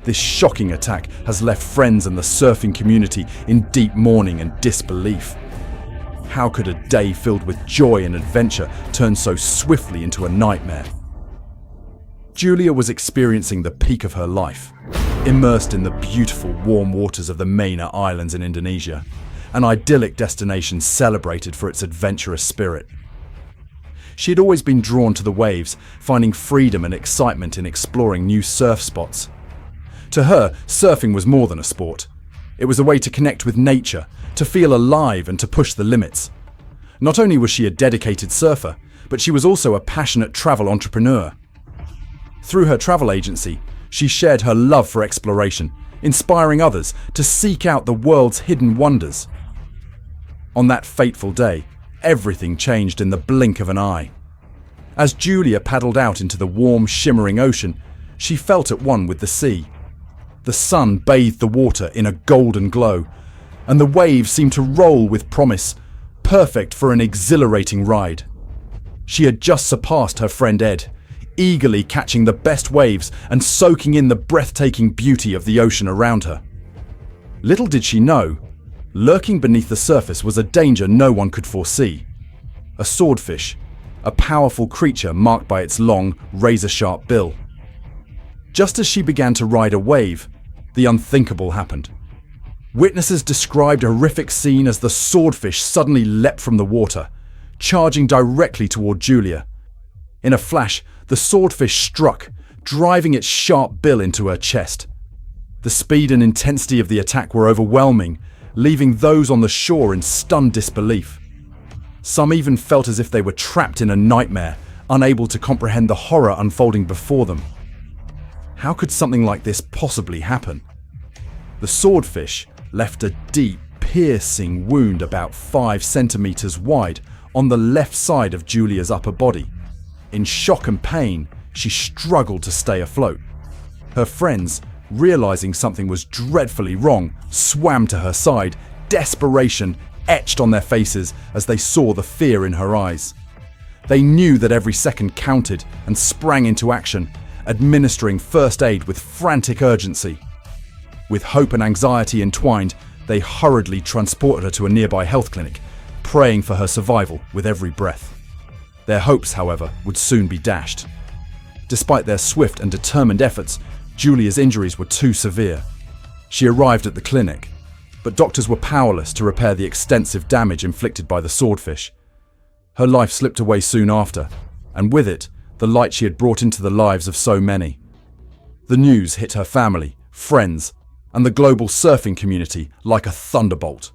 This shocking attack has left friends and the surfing community in deep mourning and disbelief. How could a day filled with joy and adventure turn so swiftly into a nightmare? Giulia was experiencing the peak of her life, immersed in the beautiful warm waters of the Mentawai Islands in Indonesia, an idyllic destination celebrated for its adventurous spirit. She had always been drawn to the waves, finding freedom and excitement in exploring new surf spots. To her, surfing was more than a sport. It was a way to connect with nature, to feel alive and to push the limits. Not only was she a dedicated surfer, but she was also a passionate travel entrepreneur. Through her travel agency, she shared her love for exploration, inspiring others to seek out the world's hidden wonders. On that fateful day, everything changed in the blink of an eye. As Giulia paddled out into the warm, shimmering ocean, she felt at one with the sea. The sun bathed the water in a golden glow, and the waves seemed to roll with promise, perfect for an exhilarating ride. She had just surpassed her friend Ed, eagerly catching the best waves and soaking in the breathtaking beauty of the ocean around her. Little did she know, lurking beneath the surface was a danger no one could foresee. A swordfish, a powerful creature marked by its long, razor-sharp bill. Just as she began to ride a wave, the unthinkable happened. Witnesses described a horrific scene as the swordfish suddenly leapt from the water, charging directly toward Giulia. In a flash, the swordfish struck, driving its sharp bill into her chest. The speed and intensity of the attack were overwhelming, leaving those on the shore in stunned disbelief. Some even felt as if they were trapped in a nightmare, unable to comprehend the horror unfolding before them. How could something like this possibly happen? The swordfish left a deep, piercing wound about 5 centimeters wide on the left side of Giulia's upper body. In shock and pain, she struggled to stay afloat. Her friends, realizing something was dreadfully wrong, swam to her side, desperation etched on their faces as they saw the fear in her eyes. They knew that every second counted and sprang into action, administering first aid with frantic urgency. With hope and anxiety entwined, they hurriedly transported her to a nearby health clinic, praying for her survival with every breath. Their hopes, however, would soon be dashed. Despite their swift and determined efforts, Giulia's injuries were too severe. She arrived at the clinic, but doctors were powerless to repair the extensive damage inflicted by the swordfish. Her life slipped away soon after, and with it, the light she had brought into the lives of so many. The news hit her family, friends, and the global surfing community like a thunderbolt.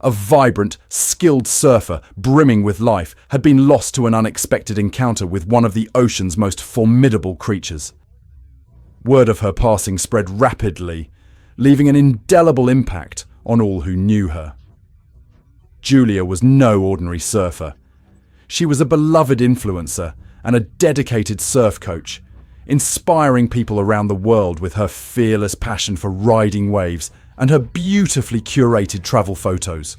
A vibrant, skilled surfer, brimming with life, had been lost to an unexpected encounter with one of the ocean's most formidable creatures. Word of her passing spread rapidly, leaving an indelible impact on all who knew her. Giulia was no ordinary surfer. She was a beloved influencer and a dedicated surf coach, inspiring people around the world with her fearless passion for riding waves and her beautifully curated travel photos.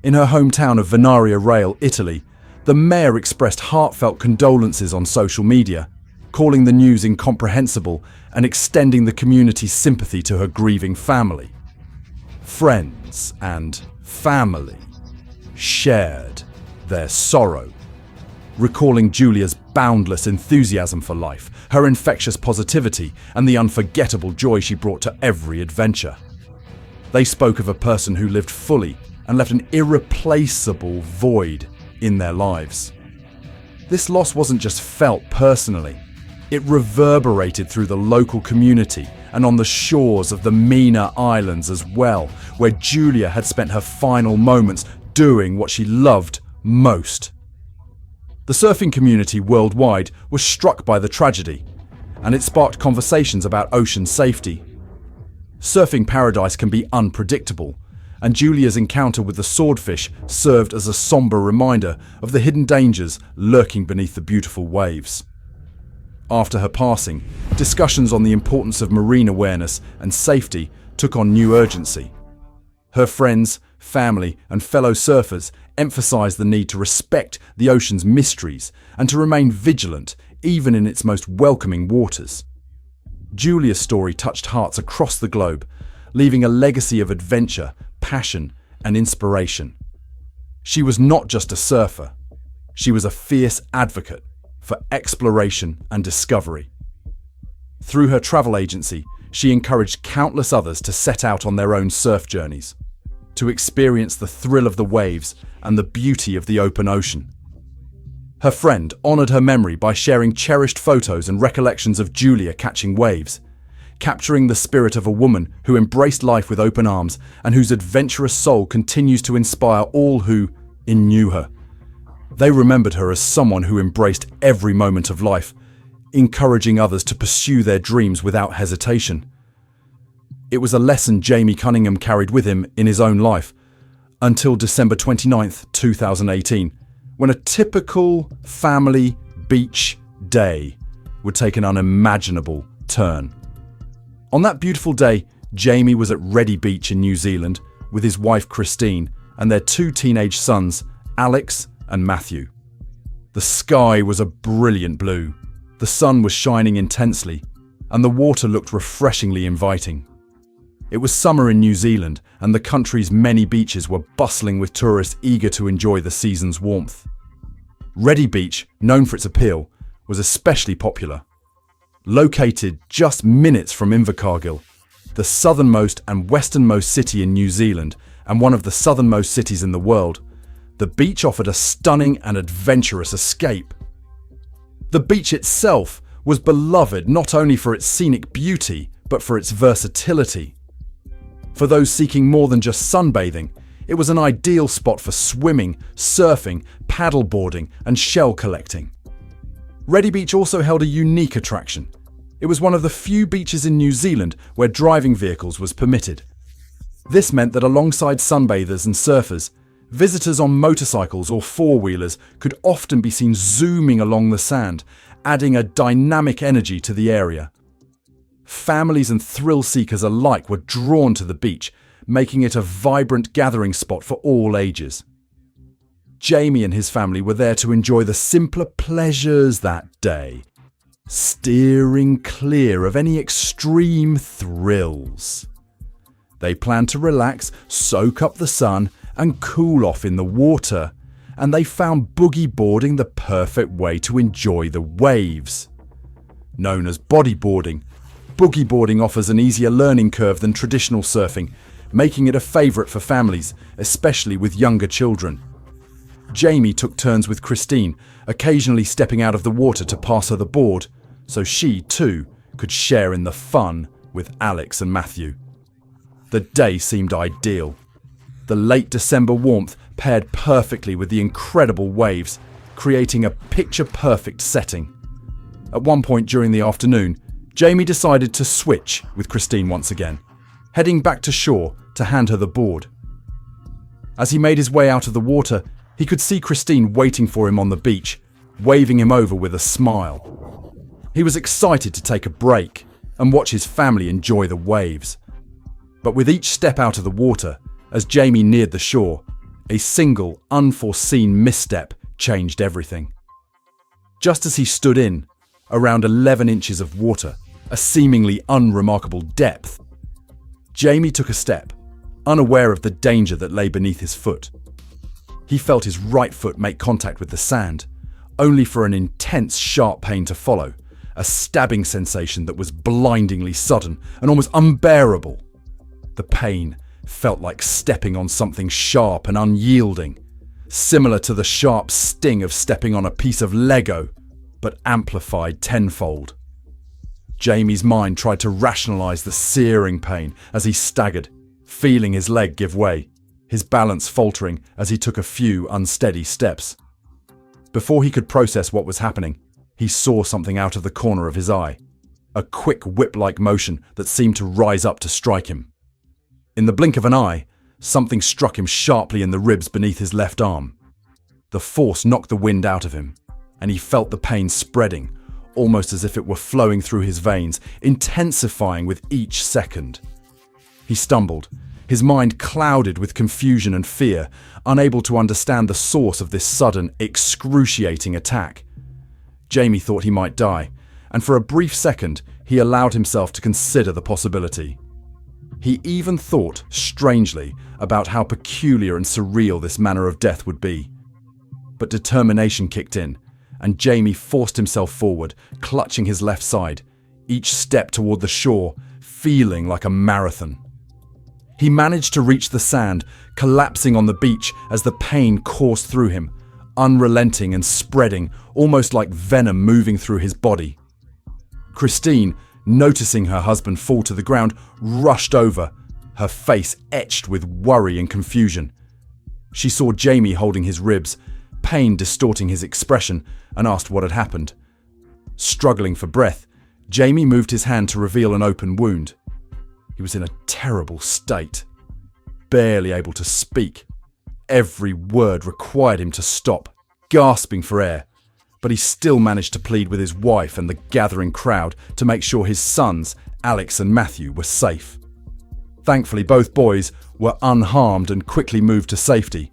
In her hometown of Venaria Rail, Italy, the mayor expressed heartfelt condolences on social media, calling the news incomprehensible and extending the community's sympathy to her grieving family. Friends and family shared their sorrow, recalling Giulia's boundless enthusiasm for life, her infectious positivity, and the unforgettable joy she brought to every adventure. They spoke of a person who lived fully and left an irreplaceable void in their lives. This loss wasn't just felt personally. It reverberated through the local community and on the shores of the Mentawai Islands as well, where Giulia had spent her final moments doing what she loved most. The surfing community worldwide was struck by the tragedy, and it sparked conversations about ocean safety. Surfing paradise can be unpredictable, and Giulia's encounter with the swordfish served as a somber reminder of the hidden dangers lurking beneath the beautiful waves. After her passing, discussions on the importance of marine awareness and safety took on new urgency. Her friends, family, and fellow surfers emphasized the need to respect the ocean's mysteries and to remain vigilant even in its most welcoming waters. Giulia's story touched hearts across the globe, leaving a legacy of adventure, passion, and inspiration. She was not just a surfer. She was a fierce advocate for exploration and discovery. Through her travel agency, she encouraged countless others to set out on their own surf journeys, to experience the thrill of the waves and the beauty of the open ocean. Her friend honored her memory by sharing cherished photos and recollections of Giulia catching waves, capturing the spirit of a woman who embraced life with open arms and whose adventurous soul continues to inspire all who knew her. They remembered her as someone who embraced every moment of life, encouraging others to pursue their dreams without hesitation. It was a lesson Jamie Cunningham carried with him in his own life until December 29th, 2018, when a typical family beach day would take an unimaginable turn. On that beautiful day, Jamie was at Ready Beach in New Zealand with his wife Christine and their 2 teenage sons, Alex and Matthew. The sky was a brilliant blue, the sun was shining intensely, and the water looked refreshingly inviting. It was summer in New Zealand, and the country's many beaches were bustling with tourists eager to enjoy the season's warmth. Ready Beach, known for its appeal, was especially popular. Located just minutes from Invercargill, the southernmost and westernmost city in New Zealand and one of the southernmost cities in the world, the beach offered a stunning and adventurous escape. The beach itself was beloved not only for its scenic beauty, but for its versatility. For those seeking more than just sunbathing, it was an ideal spot for swimming, surfing, paddleboarding, and shell collecting. Ready Beach also held a unique attraction. It was one of the few beaches in New Zealand where driving vehicles was permitted. This meant that alongside sunbathers and surfers, visitors on motorcycles or four-wheelers could often be seen zooming along the sand, adding a dynamic energy to the area. Families and thrill-seekers alike were drawn to the beach, making it a vibrant gathering spot for all ages. Jamie and his family were there to enjoy the simpler pleasures that day, steering clear of any extreme thrills. They planned to relax, soak up the sun, and cool off in the water, and they found boogie boarding the perfect way to enjoy the waves. Known as bodyboarding, boogie boarding offers an easier learning curve than traditional surfing, making it a favourite for families, especially with younger children. Jamie took turns with Christine, occasionally stepping out of the water to pass her the board, so she, too, could share in the fun with Alex and Matthew. The day seemed ideal. The late December warmth paired perfectly with the incredible waves, creating a picture-perfect setting. At one point during the afternoon, Jamie decided to switch with Christine once again, heading back to shore to hand her the board. As he made his way out of the water, he could see Christine waiting for him on the beach, waving him over with a smile. He was excited to take a break and watch his family enjoy the waves. But with each step out of the water, as Jamie neared the shore, a single, unforeseen misstep changed everything. Just as he stood in, around 11 inches of water, a seemingly unremarkable depth, Jamie took a step, unaware of the danger that lay beneath his foot. He felt his right foot make contact with the sand, only for an intense, sharp pain to follow, a stabbing sensation that was blindingly sudden and almost unbearable. The pain felt like stepping on something sharp and unyielding, similar to the sharp sting of stepping on a piece of Lego, but amplified tenfold. Jamie's mind tried to rationalize the searing pain as he staggered, feeling his leg give way, his balance faltering as he took a few unsteady steps. Before he could process what was happening, he saw something out of the corner of his eye, a quick whip-like motion that seemed to rise up to strike him. In the blink of an eye, something struck him sharply in the ribs beneath his left arm. The force knocked the wind out of him, and he felt the pain spreading, almost as if it were flowing through his veins, intensifying with each second. He stumbled, his mind clouded with confusion and fear, unable to understand the source of this sudden, excruciating attack. Jamie thought he might die, and for a brief second, he allowed himself to consider the possibility. He even thought, strangely, about how peculiar and surreal this manner of death would be. But determination kicked in, and Jamie forced himself forward, clutching his left side, each step toward the shore, feeling like a marathon. He managed to reach the sand, collapsing on the beach as the pain coursed through him, unrelenting and spreading, almost like venom moving through his body. Christine, noticing her husband fall to the ground, rushed over, her face etched with worry and confusion. She saw Jamie holding his ribs, pain distorting his expression, and asked what had happened. Struggling for breath, Jamie moved his hand to reveal an open wound. He was in a terrible state, barely able to speak. Every word required him to stop, gasping for air, but he still managed to plead with his wife and the gathering crowd to make sure his sons, Alex and Matthew, were safe. Thankfully, both boys were unharmed and quickly moved to safety,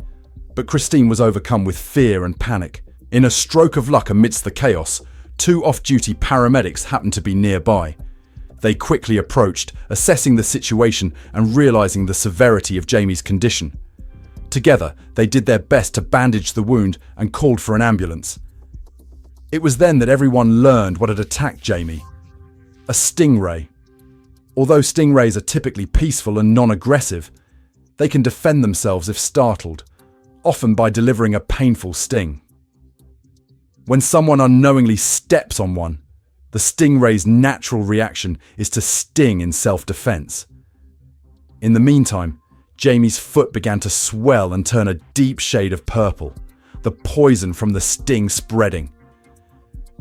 but Christine was overcome with fear and panic. In a stroke of luck amidst the chaos, 2 off-duty paramedics happened to be nearby. They quickly approached, assessing the situation and realizing the severity of Jamie's condition. Together, they did their best to bandage the wound and called for an ambulance. It was then that everyone learned what had attacked Jamie. A stingray. Although stingrays are typically peaceful and non-aggressive, they can defend themselves if startled, often by delivering a painful sting. When someone unknowingly steps on one, the stingray's natural reaction is to sting in self-defense. In the meantime, Jamie's foot began to swell and turn a deep shade of purple, the poison from the sting spreading.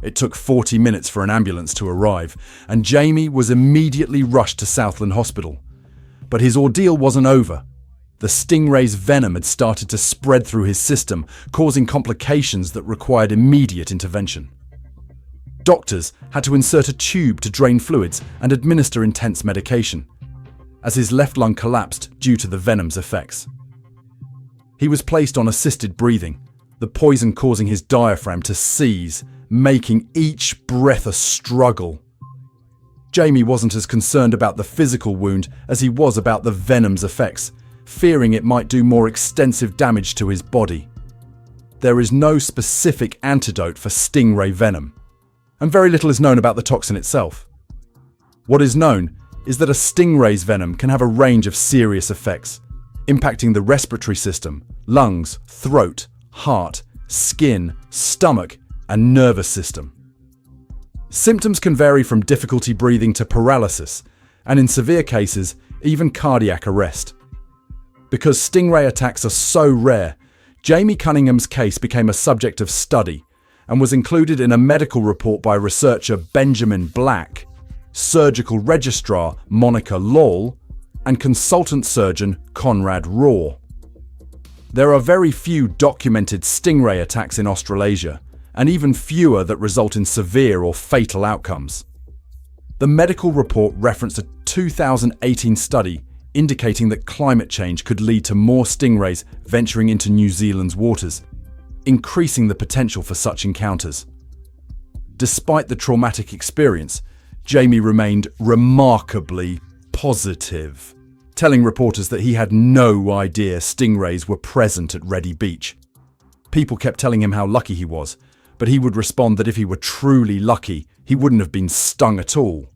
It took 40 minutes for an ambulance to arrive, and Jamie was immediately rushed to Southland Hospital. But his ordeal wasn't over. The stingray's venom had started to spread through his system, causing complications that required immediate intervention. Doctors had to insert a tube to drain fluids and administer intense medication, as his left lung collapsed due to the venom's effects. He was placed on assisted breathing, the poison causing his diaphragm to seize, making each breath a struggle. Jamie wasn't as concerned about the physical wound as he was about the venom's effects, fearing it might do more extensive damage to his body. There is no specific antidote for stingray venom, and very little is known about the toxin itself. What is known is that a stingray's venom can have a range of serious effects, impacting the respiratory system, lungs, throat, heart, skin, stomach, and nervous system. Symptoms can vary from difficulty breathing to paralysis, and in severe cases, even cardiac arrest. Because stingray attacks are so rare, Jamie Cunningham's case became a subject of study and was included in a medical report by researcher Benjamin Black, surgical registrar Monica Lawle, and consultant surgeon Conrad Raw. There are very few documented stingray attacks in Australasia, and even fewer that result in severe or fatal outcomes. The medical report referenced a 2018 study indicating that climate change could lead to more stingrays venturing into New Zealand's waters, increasing the potential for such encounters. Despite the traumatic experience, Jamie remained remarkably positive, telling reporters that he had no idea stingrays were present at Ready Beach. People kept telling him how lucky he was, but he would respond that if he were truly lucky, he wouldn't have been stung at all.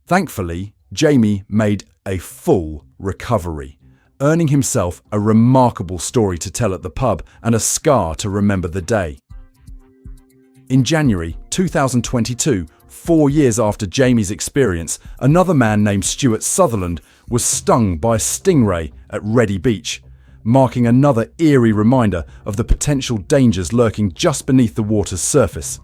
Thankfully, Jamie made a full recovery, earning himself a remarkable story to tell at the pub and a scar to remember the day. In January 2022, 4 years after Jamie's experience, another man named Stuart Sutherland was stung by a stingray at Ready Beach, marking another eerie reminder of the potential dangers lurking just beneath the water's surface.